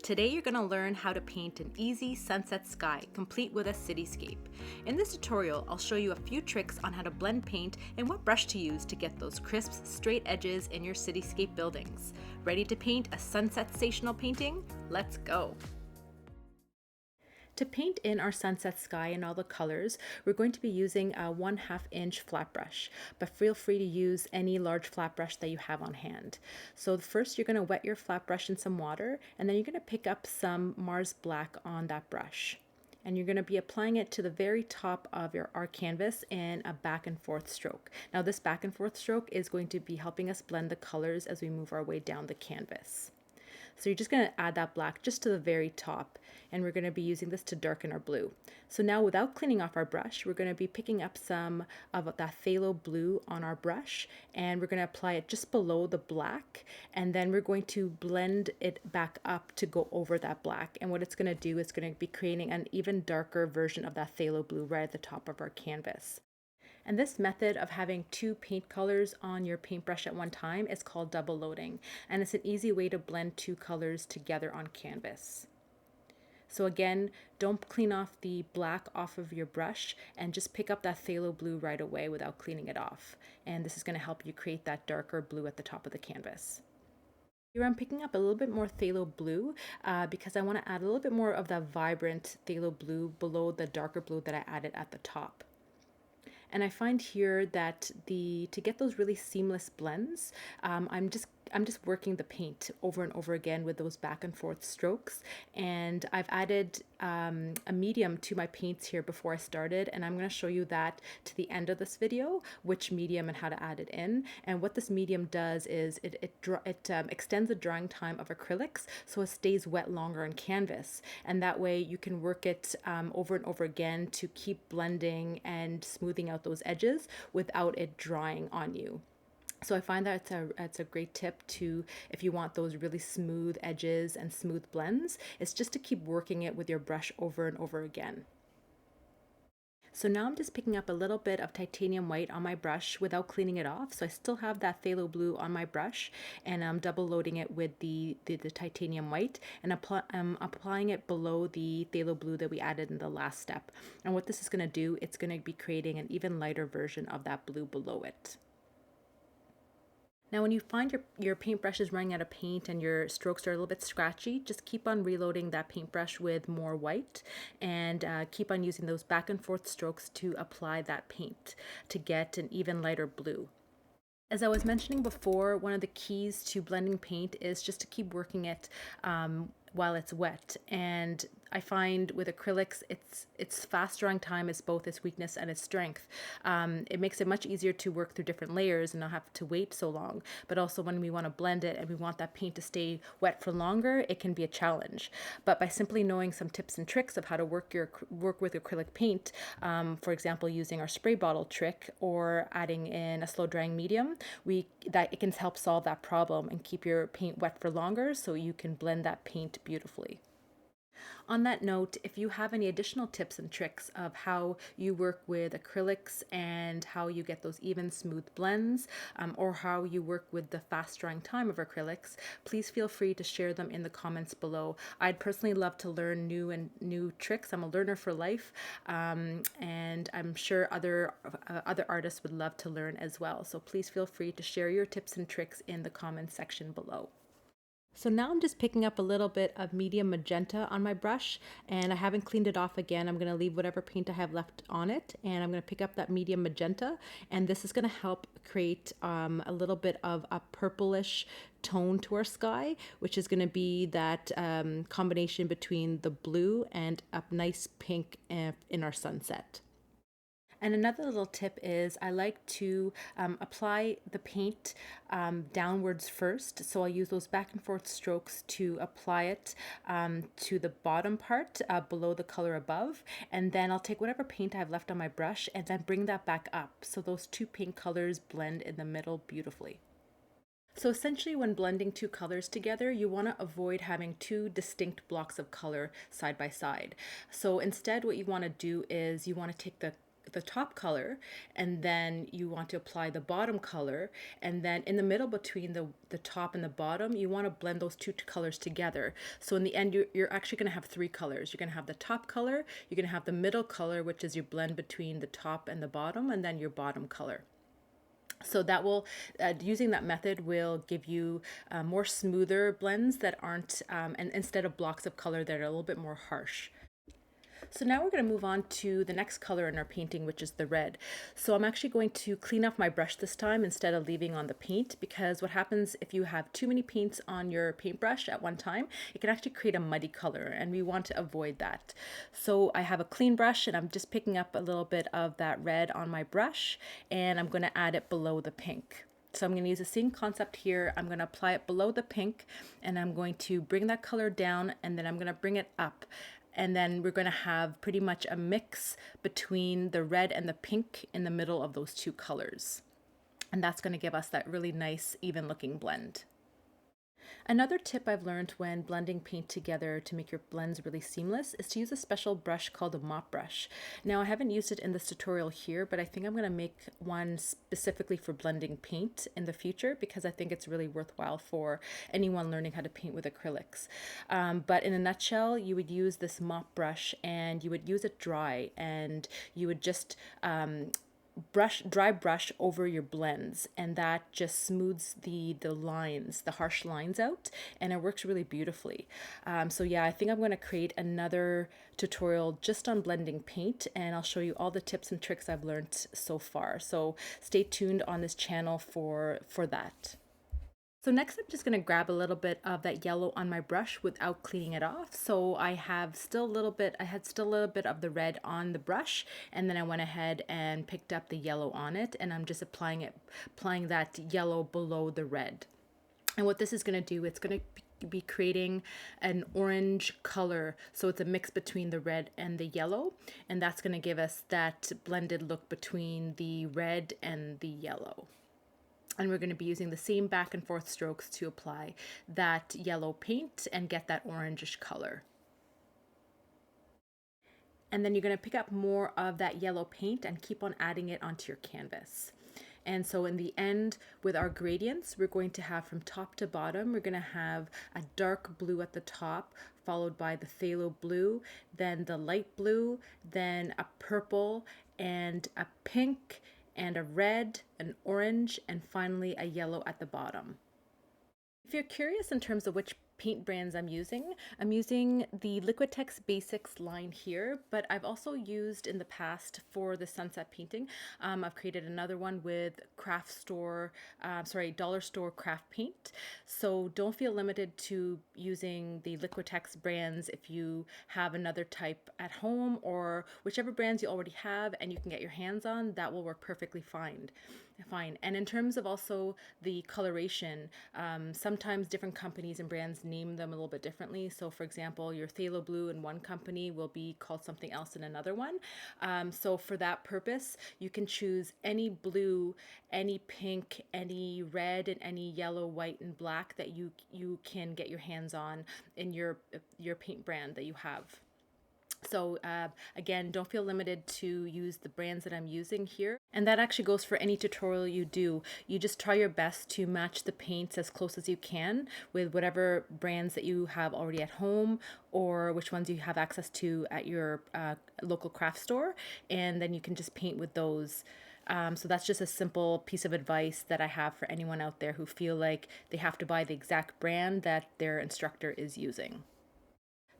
Today you're going to learn how to paint an easy sunset sky complete with a cityscape. In this tutorial, I'll show you a few tricks on how to blend paint and what brush to use to get those crisp, straight edges in your cityscape buildings. Ready to paint a sunset-sational painting? Let's go! To paint in our sunset sky in all the colors, we're going to be using a 1/2 inch flat brush, but feel free to use any large flat brush that you have on hand. So first you're going to wet your flat brush in some water, and then you're going to pick up some Mars Black on that brush. And you're going to be applying it to the very top of our canvas in a back and forth stroke. Now this back and forth stroke is going to be helping us blend the colors as we move our way down the canvas. So you're just going to add that black just to the very top, and we're going to be using this to darken our blue. So now without cleaning off our brush, we're going to be picking up some of that phthalo blue on our brush, and we're going to apply it just below the black, and then we're going to blend it back up to go over that black. And what it's going to do is going to be creating an even darker version of that phthalo blue right at the top of our canvas. And this method of having two paint colors on your paintbrush at one time is called double loading, and it's an easy way to blend two colors together on canvas. So again, don't clean off the black off of your brush and just pick up that phthalo blue right away without cleaning it off. And this is going to help you create that darker blue at the top of the canvas. Here I'm picking up a little bit more phthalo blue because I want to add a little bit more of that vibrant phthalo blue below the darker blue that I added at the top. And I find here that to get those really seamless blends, I'm just working the paint over and over again with those back and forth strokes. And I've added a medium to my paints here before I started, and I'm going to show you that to the end of this video, which medium and how to add it in. And what this medium does is it extends the drying time of acrylics so it stays wet longer on canvas. And that way you can work it over and over again to keep blending and smoothing out those edges without it drying on you. So I find that it's a great tip to, if you want those really smooth edges and smooth blends, it's just to keep working it with your brush over and over again. So now I'm just picking up a little bit of titanium white on my brush without cleaning it off. So I still have that phthalo blue on my brush, and I'm double loading it with the titanium white, and I'm applying it below the phthalo blue that we added in the last step. And what this is going to do, it's going to be creating an even lighter version of that blue below it. Now when you find your paintbrush is running out of paint and your strokes are a little bit scratchy, just keep on reloading that paintbrush with more white, and keep on using those back and forth strokes to apply that paint to get an even lighter blue. As I was mentioning before, one of the keys to blending paint is just to keep working it while it's wet. And I find with acrylics, its fast drying time is both its weakness and its strength. It makes it much easier to work through different layers and not have to wait so long. But also when we want to blend it and we want that paint to stay wet for longer, it can be a challenge. But by simply knowing some tips and tricks of how to work with acrylic paint, for example, using our spray bottle trick or adding in a slow drying medium, it can help solve that problem and keep your paint wet for longer so you can blend that paint beautifully. On that note, if you have any additional tips and tricks of how you work with acrylics and how you get those even smooth blends, or how you work with the fast drying time of acrylics, please feel free to share them in the comments below. I'd personally love to learn new tricks. I'm a learner for life, and I'm sure other artists would love to learn as well. So please feel free to share your tips and tricks in the comments section below. So now I'm just picking up a little bit of medium magenta on my brush, and I haven't cleaned it off again. I'm going to leave whatever paint I have left on it, and I'm going to pick up that medium magenta, and this is going to help create a little bit of a purplish tone to our sky, which is going to be that combination between the blue and a nice pink in our sunset. And another little tip is I like to apply the paint downwards first. So I'll use those back and forth strokes to apply it to the bottom part below the color above. And then I'll take whatever paint I have left on my brush and then bring that back up. So those two pink colors blend in the middle beautifully. So essentially when blending two colors together, you want to avoid having two distinct blocks of color side by side. So instead what you want to do is you want to take the the top color, and then you want to apply the bottom color, and then in the middle between the top and the bottom, you want to blend those two colors together. So in the end, you're actually going to have three colors. You're going to have the top color, you're going to have the middle color, which is your blend between the top and the bottom, and then your bottom color. So that will, using that method will give you more smoother blends that aren't, and instead of blocks of color that are a little bit more harsh. So now we're going to move on to the next color in our painting, which is the red. So I'm actually going to clean off my brush this time instead of leaving on the paint, because what happens if you have too many paints on your paintbrush at one time, it can actually create a muddy color, and we want to avoid that. So I have a clean brush, and I'm just picking up a little bit of that red on my brush, and I'm going to add it below the pink. So I'm going to use the same concept here. I'm going to apply it below the pink, and I'm going to bring that color down, and then I'm going to bring it up. And then we're going to have pretty much a mix between the red and the pink in the middle of those two colors. And that's going to give us that really nice, even looking blend. Another tip I've learned when blending paint together to make your blends really seamless is to use a special brush called a mop brush. Now, I haven't used it in this tutorial here, but I think I'm going to make one specifically for blending paint in the future, because I think it's really worthwhile for anyone learning how to paint with acrylics. But in a nutshell, you would use this mop brush, and you would use it dry, and you would just dry brush over your blends, and that just smooths the lines, the harsh lines out, and it works really beautifully. So yeah, I think I'm going to create another tutorial just on blending paint, and I'll show you all the tips and tricks I've learned so far. So stay tuned on this channel for that. So next I'm just going to grab a little bit of that yellow on my brush without cleaning it off. So I had still a little bit of the red on the brush, and then I went ahead and picked up the yellow on it, and I'm just applying that yellow below the red. And what this is going to do, it's going to be creating an orange color. So it's a mix between the red and the yellow, and that's going to give us that blended look between the red and the yellow. And we're going to be using the same back and forth strokes to apply that yellow paint and get that orangish color. And then you're going to pick up more of that yellow paint and keep on adding it onto your canvas. And so in the end, with our gradients, we're going to have from top to bottom, we're going to have a dark blue at the top, followed by the phthalo blue, then the light blue, then a purple, and a pink, and a red, an orange, and finally a yellow at the bottom. If you're curious in terms of which paint brands I'm using the Liquitex Basics line here, but I've also used in the past for the sunset painting. I've created another one with dollar store craft paint. So don't feel limited to using the Liquitex brands if you have another type at home, or whichever brands you already have and you can get your hands on, that will work perfectly fine. And in terms of also the coloration, sometimes different companies and brands name them a little bit differently. So for example, your phthalo blue in one company will be called something else in another one. So for that purpose, you can choose any blue, any pink, any red, and any yellow, white, and black that you can get your hands on in your paint brand that you have. So again, don't feel limited to use the brands that I'm using here. And that actually goes for any tutorial you do. You just try your best to match the paints as close as you can with whatever brands that you have already at home, or which ones you have access to at your local craft store. And then you can just paint with those. So that's just a simple piece of advice that I have for anyone out there who feel like they have to buy the exact brand that their instructor is using.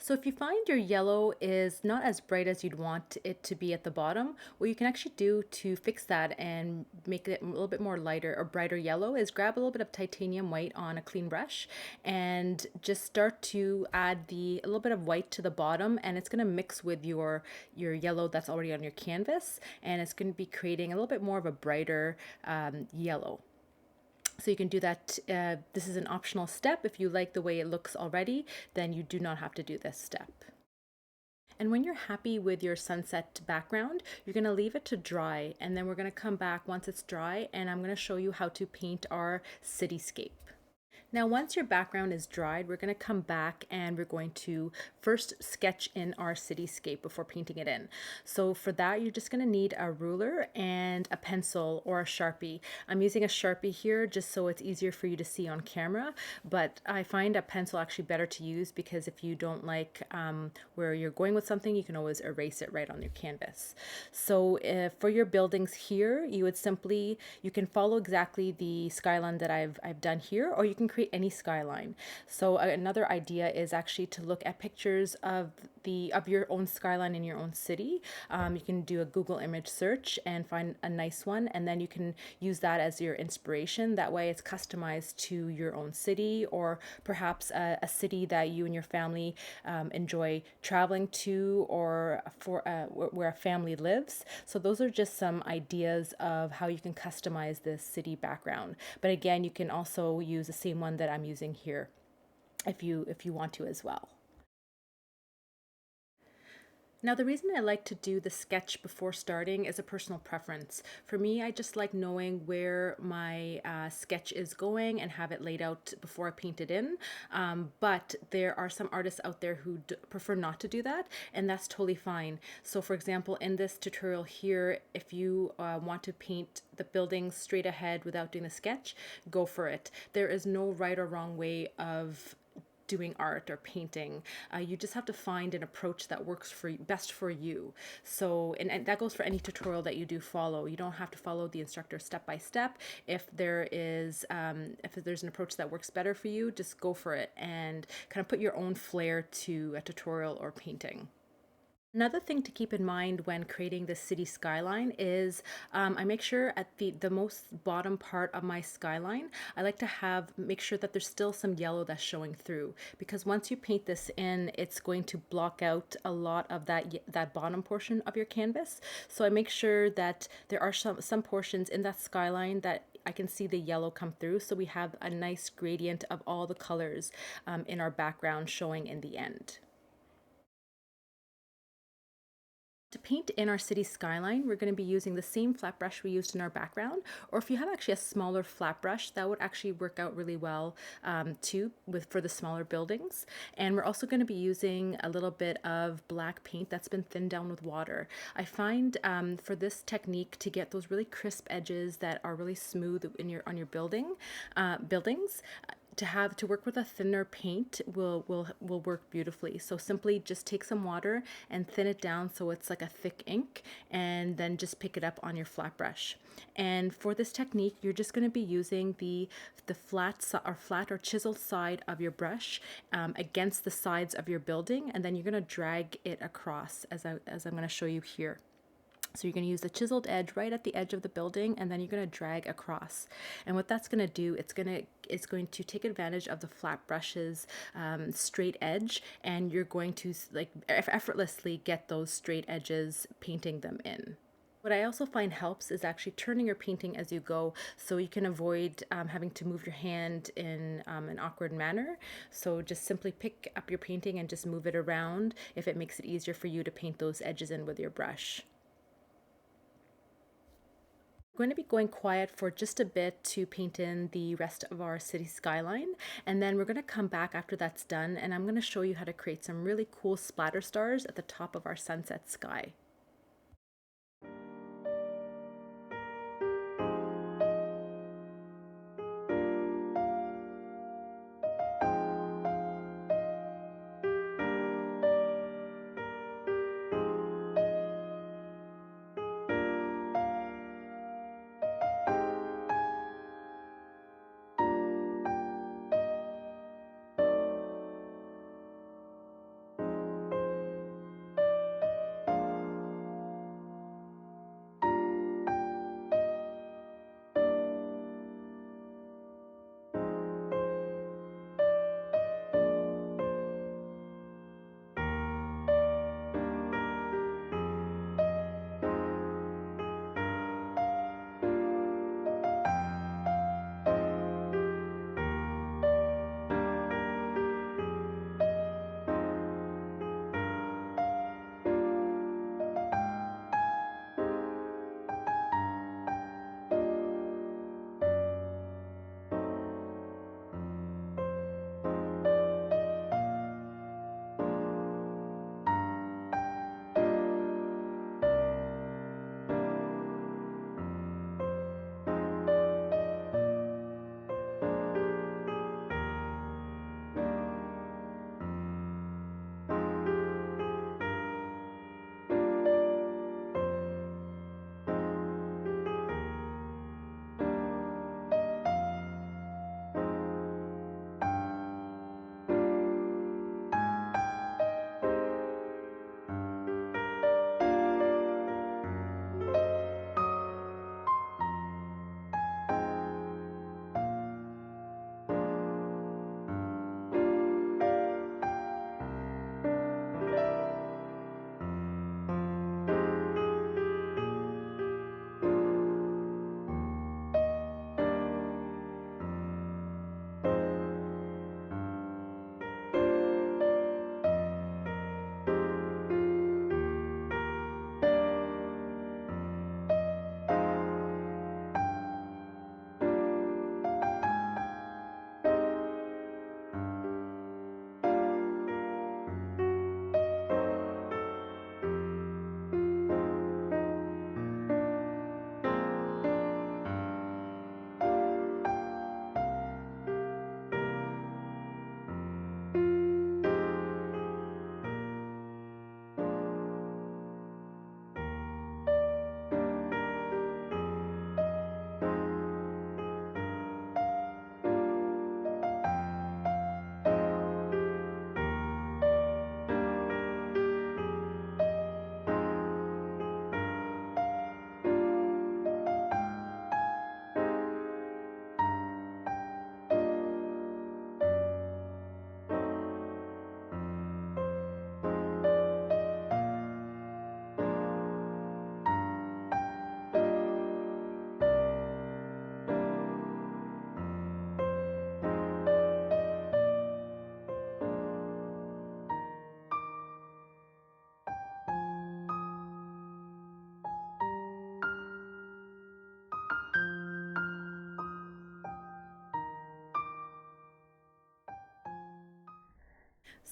So if you find your yellow is not as bright as you'd want it to be at the bottom, what you can actually do to fix that and make it a little bit more lighter or brighter yellow is grab a little bit of titanium white on a clean brush and just start to add a little bit of white to the bottom, and it's going to mix with your yellow that's already on your canvas, and it's going to be creating a little bit more of a brighter yellow. So you can do that. This is an optional step. If you like the way it looks already, then you do not have to do this step. And when you're happy with your sunset background, you're going to leave it to dry, and then we're going to come back once it's dry, and I'm going to show you how to paint our cityscape. Now, once your background is dried, we're going to come back and we're going to first sketch in our cityscape before painting it in. So for that, you're just going to need a ruler and a pencil or a Sharpie. I'm using a Sharpie here just so it's easier for you to see on camera, but I find a pencil actually better to use because if you don't like where you're going with something, you can always erase it right on your canvas. So for your buildings here, you can follow exactly the skyline that I've done here, or you can create any skyline. So another idea is actually to look at pictures of your own skyline in your own city. You can do a Google image search and find a nice one, and then you can use that as your inspiration. That way it's customized to your own city, or perhaps a city that you and your family enjoy traveling to, or where a family lives. So those are just some ideas of how you can customize this city background. But again, you can also use the same one that I'm using here if you want to as well. Now, the reason I like to do the sketch before starting is a personal preference. For me, I just like knowing where my sketch is going and have it laid out before I paint it in. But there are some artists out there who prefer not to do that, and that's totally fine. So for example, in this tutorial here, if you want to paint the building straight ahead without doing a sketch, go for it. There is no right or wrong way of doing art or painting. You just have to find an approach that works for best for you. So, and that goes for any tutorial that you do follow. You don't have to follow the instructor step by step. If there's an approach that works better for you, just go for it and kind of put your own flair to a tutorial or painting. Another thing to keep in mind when creating the city skyline is I make sure at the most bottom part of my skyline, I like to make sure that there's still some yellow that's showing through, because once you paint this in, it's going to block out a lot of that bottom portion of your canvas. So I make sure that there are some portions in that skyline that I can see the yellow come through, so we have a nice gradient of all the colors in our background showing in the end. To paint in our city skyline, we're going to be using the same flat brush we used in our background, or if you have actually a smaller flat brush, that would actually work out really well too for the smaller buildings. And we're also going to be using a little bit of black paint that's been thinned down with water. I find for this technique to get those really crisp edges that are really smooth on your buildings, to work with a thinner paint will work beautifully. So simply just take some water and thin it down so it's like a thick ink, and then just pick it up on your flat brush. And for this technique, you're just going to be using the flat or chiseled side of your brush against the sides of your building, and then you're going to drag it across as I'm going to show you here. So you're going to use the chiseled edge right at the edge of the building, and then you're going to drag across. And what that's going to do, it's going to take advantage of the flat brush's straight edge, and you're going to like effortlessly get those straight edges, painting them in. What I also find helps is actually turning your painting as you go, so you can avoid having to move your hand in an awkward manner. So just simply pick up your painting and just move it around if it makes it easier for you to paint those edges in with your brush. Going to be going quiet for just a bit to paint in the rest of our city skyline, and then we're going to come back after that's done, and I'm going to show you how to create some really cool splatter stars at the top of our sunset sky.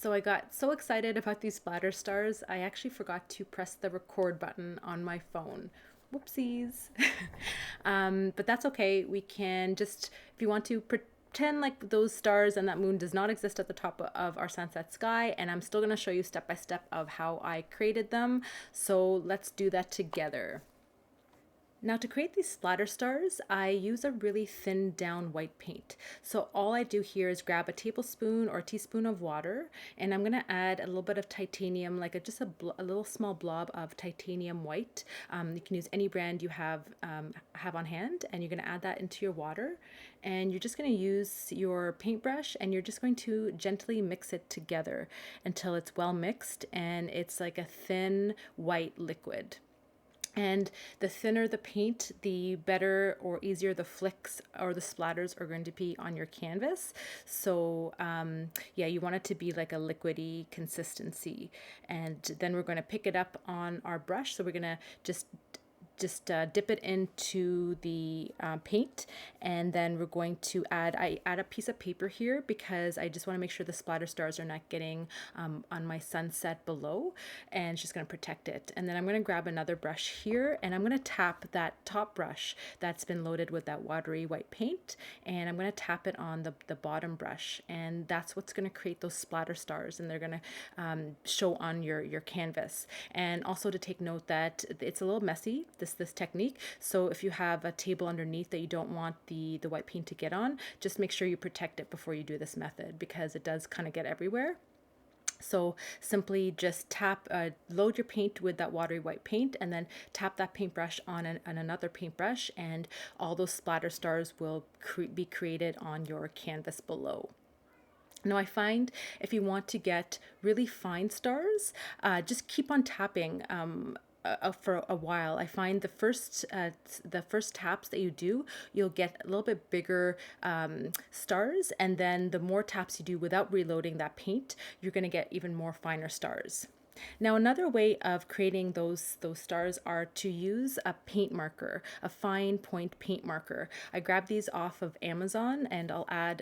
So I got so excited about these splatter stars, I actually forgot to press the record button on my phone. Whoopsies. But that's okay. We can just, if you want to pretend like those stars and that moon does not exist at the top of our sunset sky, and I'm still going to show you step by step of how I created them. So let's do that together. Now to create these splatter stars, I use a really thinned down white paint. So all I do here is grab a tablespoon or a teaspoon of water, and I'm gonna add a little bit of titanium, like just a little small blob of titanium white. You can use any brand you have on hand, and you're gonna add that into your water. And you're just gonna use your paintbrush, and you're just going to gently mix it together until it's well mixed and it's like a thin white liquid. And the thinner the paint, the better or easier the flicks or the splatters are going to be on your canvas. So yeah, you want it to be like a liquidy consistency. And then we're going to pick it up on our brush. So we're going to just dip it into the paint, and then we're going to I add a piece of paper here because I just want to make sure the splatter stars are not getting on my sunset below, and it's just going to protect it. And then I'm going to grab another brush here, and I'm going to tap that top brush that's been loaded with that watery white paint, and I'm going to tap it on the bottom brush, and that's what's going to create those splatter stars, and they're going to show on your canvas. And also to take note that it's a little messy, this technique. So if you have a table underneath that you don't want the white paint to get on, just make sure you protect it before you do this method, because it does kind of get everywhere. So simply just load your paint with that watery white paint, and then tap that paintbrush on another paintbrush, and all those splatter stars will be created on your canvas below. Now I find if you want to get really fine stars, just keep on tapping for a while. I find the first taps that you do, you'll get a little bit bigger stars, and then the more taps you do without reloading that paint, you're going to get even more finer stars. Now another way of creating those stars are to use a paint marker, a fine point paint marker. I grabbed these off of Amazon, and I'll add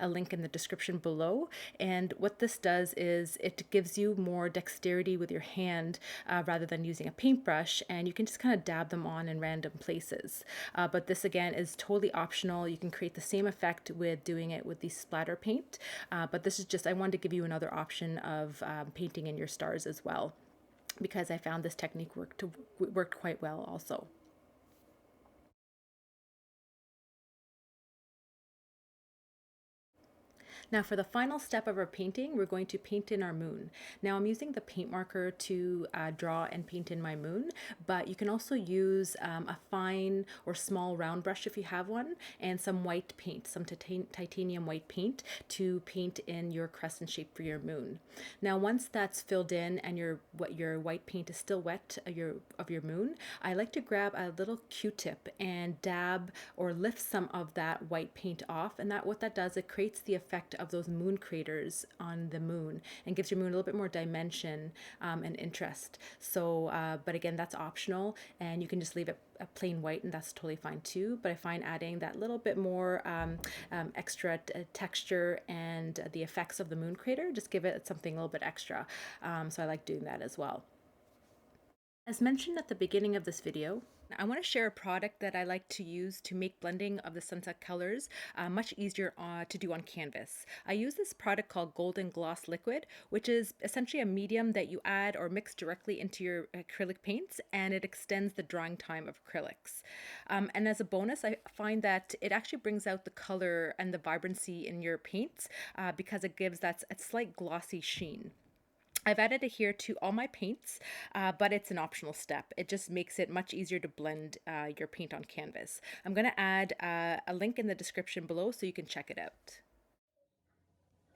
a link in the description below. And what this does is it gives you more dexterity with your hand rather than using a paintbrush, and you can just kind of dab them on in random places. But this again is totally optional. You can create the same effect with doing it with the splatter paint, but this is just, I wanted to give you another option of painting in your stars as well, because I found this technique worked quite well also. Now for the final step of our painting, we're going to paint in our moon. Now I'm using the paint marker to draw and paint in my moon, but you can also use a fine or small round brush if you have one, and some white paint, some titanium white paint, to paint in your crescent shape for your moon. Now once that's filled in and your white paint is still wet of your moon, I like to grab a little Q-tip and dab or lift some of that white paint off, and what that does, it creates the effect of those moon craters on the moon and gives your moon a little bit more dimension and interest. So but again, that's optional, and you can just leave it plain white, and that's totally fine too. But I find adding that little bit more extra texture and the effects of the moon crater just give it something a little bit extra. So I like doing that as well. As mentioned at the beginning of this video, I want to share a product that I like to use to make blending of the sunset colors much easier to do on canvas. I use this product called Golden Gloss Liquid, which is essentially a medium that you add or mix directly into your acrylic paints, and it extends the drying time of acrylics. And as a bonus, I find that it actually brings out the color and the vibrancy in your paints because it gives that a slight glossy sheen. I've added it here to all my paints, but it's an optional step. It just makes it much easier to blend your paint on canvas. I'm going to add a link in the description below so you can check it out.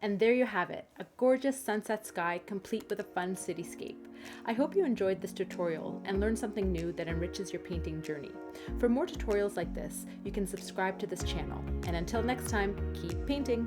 And there you have it, a gorgeous sunset sky complete with a fun cityscape. I hope you enjoyed this tutorial and learned something new that enriches your painting journey. For more tutorials like this, you can subscribe to this channel. And until next time, keep painting!